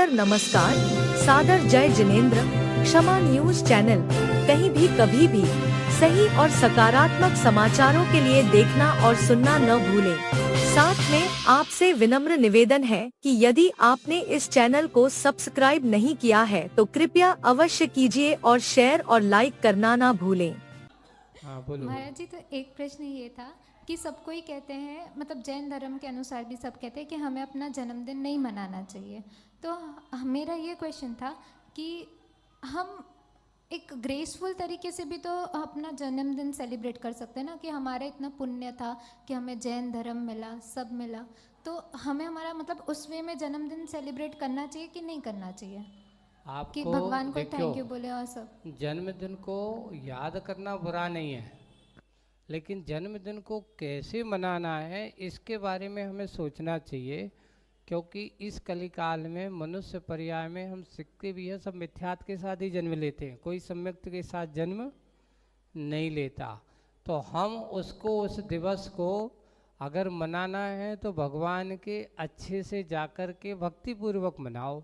नमस्कार नमस्कार, सादर जय जिनेंद्र। क्षमा न्यूज चैनल, कहीं भी कभी भी सही और सकारात्मक समाचारों के लिए देखना और सुनना न भूलें। साथ में आपसे विनम्र निवेदन है कि यदि आपने इस चैनल को सब्सक्राइब नहीं किया है तो कृपया अवश्य कीजिए और शेयर और लाइक करना ना भूलें। हाँ बोलो। महाराज जी, तो एक प्रश्न ये था कि सबको ही कहते हैं, मतलब जैन धर्म के अनुसार भी सब कहते हैं कि हमें अपना जन्मदिन नहीं मनाना चाहिए। तो मेरा ये क्वेश्चन था कि हम एक ग्रेसफुल तरीके से भी तो अपना जन्मदिन सेलिब्रेट कर सकते हैं ना, कि हमारा इतना पुण्य था कि हमें जैन धर्म मिला, सब मिला, तो हमें हमारा मतलब उस वे में जन्मदिन सेलिब्रेट करना चाहिए कि नहीं करना चाहिए, कि आपको भगवान को देखो, थैंक यू बोले और सब। जन्मदिन को याद करना बुरा नहीं है, लेकिन जन्मदिन को कैसे मनाना है इसके बारे में हमें सोचना चाहिए। क्योंकि इस कलिकाल में मनुष्य पर्याय में हम सीखते भी हैं, सब मिथ्यात्व के साथ ही जन्म लेते हैं, कोई सम्यक्त के साथ जन्म नहीं लेता। तो हम उसको, उस दिवस को अगर मनाना है तो भगवान के अच्छे से जाकर के भक्तिपूर्वक मनाओ।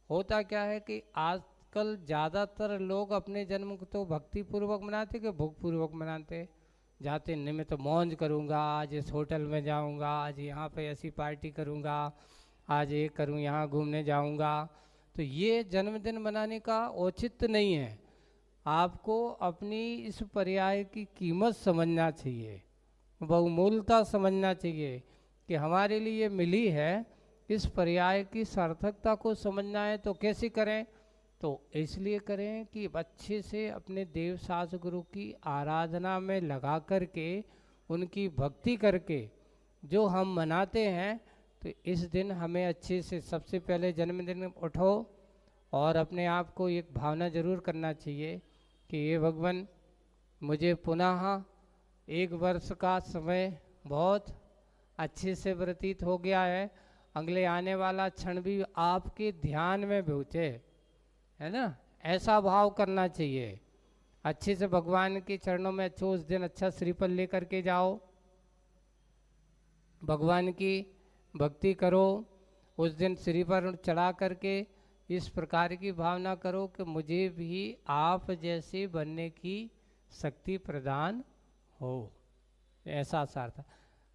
होता क्या है कि आजकल ज़्यादातर लोग अपने जन्म को तो भक्तिपूर्वक मनाते कि भोगपूर्वक मनाते। जाते नहीं, मैं तो मौज करूँगा, आज इस होटल में जाऊँगा, आज यहाँ पे ऐसी पार्टी करूँगा, आज ये करूँ, यहाँ घूमने जाऊँगा। तो ये जन्मदिन मनाने का औचित्य नहीं है। आपको अपनी इस पर्याय की कीमत समझना चाहिए, बहुमूल्यता समझना चाहिए कि हमारे लिए मिली है। इस पर्याय की सार्थकता को समझना है तो कैसे करें? तो इसलिए करें कि अच्छे से अपने देव शास्त्र गुरु की आराधना में लगा करके, उनकी भक्ति करके जो हम मनाते हैं, तो इस दिन हमें अच्छे से सबसे पहले जन्मदिन उठो और अपने आप को एक भावना जरूर करना चाहिए कि ये भगवान, मुझे पुनः एक वर्ष का समय बहुत अच्छे से व्यतीत हो गया है, अगले आने वाला क्षण भी आपके ध्यान में बीते, है ना। ऐसा भाव करना चाहिए। अच्छे से भगवान के चरणों में अच्छे उस दिन अच्छा श्रीफल लेकर के जाओ, भगवान की भक्ति करो। उस दिन श्रीफल चढ़ा करके इस प्रकार की भावना करो कि मुझे भी आप जैसे बनने की शक्ति प्रदान हो। ऐसा सार्थ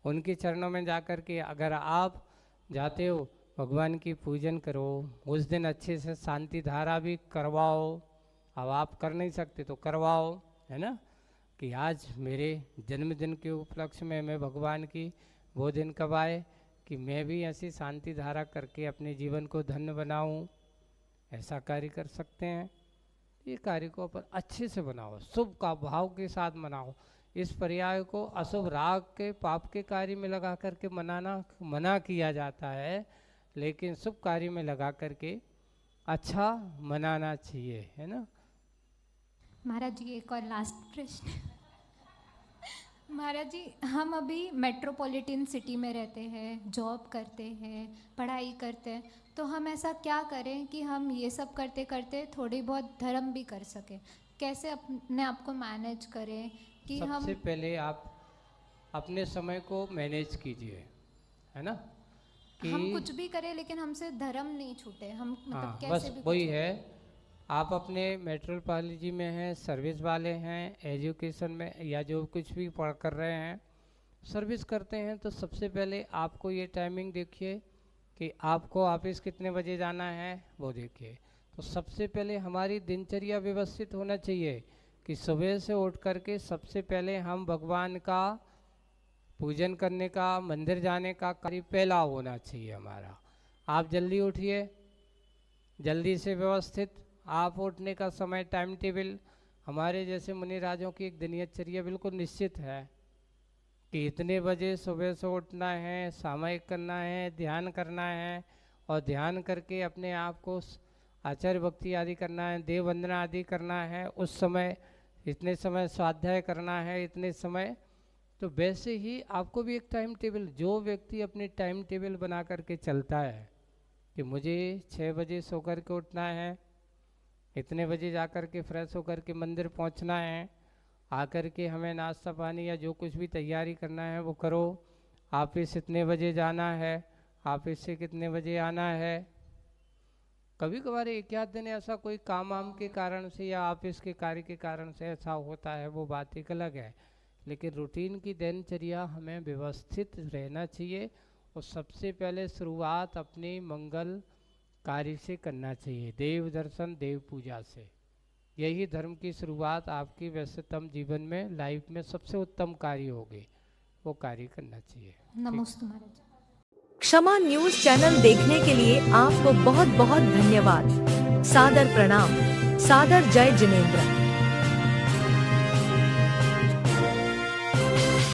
उनके चरणों में जाकर के अगर आप जाते हो, भगवान की पूजन करो। उस दिन अच्छे से शांति धारा भी करवाओ। अब आप कर नहीं सकते तो करवाओ, है ना, कि आज मेरे जन्मदिन के उपलक्ष्य में मैं भगवान की वो दिन कब आए कि मैं भी ऐसी शांति धारा करके अपने जीवन को धन्य बनाऊं। ऐसा कार्य कर सकते हैं। ये कार्य को अपन अच्छे से बनाओ, शुभ का भाव के साथ मनाओ। इस पर्याय को अशुभ राग के पाप के कार्य में लगा करके मना किया जाता है, लेकिन शुभ कार्य में लगा करके अच्छा मनाना चाहिए, है ना। महाराज जी, एक और लास्ट प्रश्न। महाराज जी, हम अभी मेट्रोपॉलिटन सिटी में रहते हैं, जॉब करते हैं, पढ़ाई करते हैं, तो हम ऐसा क्या करें कि हम ये सब करते करते थोड़ी बहुत धर्म भी कर सकें? कैसे अपने आप को मैनेज करें कि सबसे हम पहले आप अपने समय को मैनेज कीजिए, है ना, कि हम कुछ भी करें लेकिन हमसे धर्म नहीं छूटे, हम मतलब हाँ कैसे बस भी वही कुछ है। आप अपने मेट्रोपॉलिटन में हैं, सर्विस वाले हैं, एजुकेशन में या जो कुछ भी पढ़ कर रहे हैं, सर्विस करते हैं, तो सबसे पहले आपको ये टाइमिंग देखिए कि आपको ऑफिस कितने बजे जाना है, वो देखिए। तो सबसे पहले हमारी दिनचर्या व्यवस्थित होना चाहिए कि सुबह से उठ करके सबसे पहले हम भगवान का पूजन करने का, मंदिर जाने का कार्य पहला होना चाहिए हमारा। आप जल्दी उठिए, जल्दी से व्यवस्थित आप उठने का समय, टाइम टेबल। हमारे जैसे मुनि राजों की एक दिनचर्या बिल्कुल निश्चित है कि इतने बजे सुबह से उठना है, सामयिक करना है, ध्यान करना है, और ध्यान करके अपने आप को आचार्य भक्ति आदि करना है, देव वंदना आदि करना है। उस समय इतने समय स्वाध्याय करना है, इतने समय। तो वैसे ही आपको भी एक टाइम टेबल, जो व्यक्ति अपने टाइम टेबल बना करके चलता है कि मुझे 6 बजे सो कर के उठना है, इतने बजे जा कर के फ्रेश होकर के मंदिर पहुंचना है, आकर के हमें नाश्ता पानी या जो कुछ भी तैयारी करना है वो करो, ऑफिस इतने बजे जाना है, ऑफिस से कितने बजे आना है, कभी कभार एक आध दिन ऐसा कोई काम वाम के कारण से या ऑफिस के कार्य के कारण से ऐसा होता है, वो बात एक अलग है, लेकिन रूटीन की दिनचर्या हमें व्यवस्थित रहना चाहिए और सबसे पहले शुरुआत अपनी मंगल कार्य से करना चाहिए, देव दर्शन देव पूजा से। यही धर्म की शुरुआत आपकी व्यस्ततम जीवन में लाइफ में सबसे उत्तम कार्य होगी, वो कार्य करना चाहिए। नमस्ते महाराज। क्षमा न्यूज चैनल देखने के लिए आपको बहुत बहुत धन्यवाद। सादर प्रणाम। सादर जय जिनेंद्र।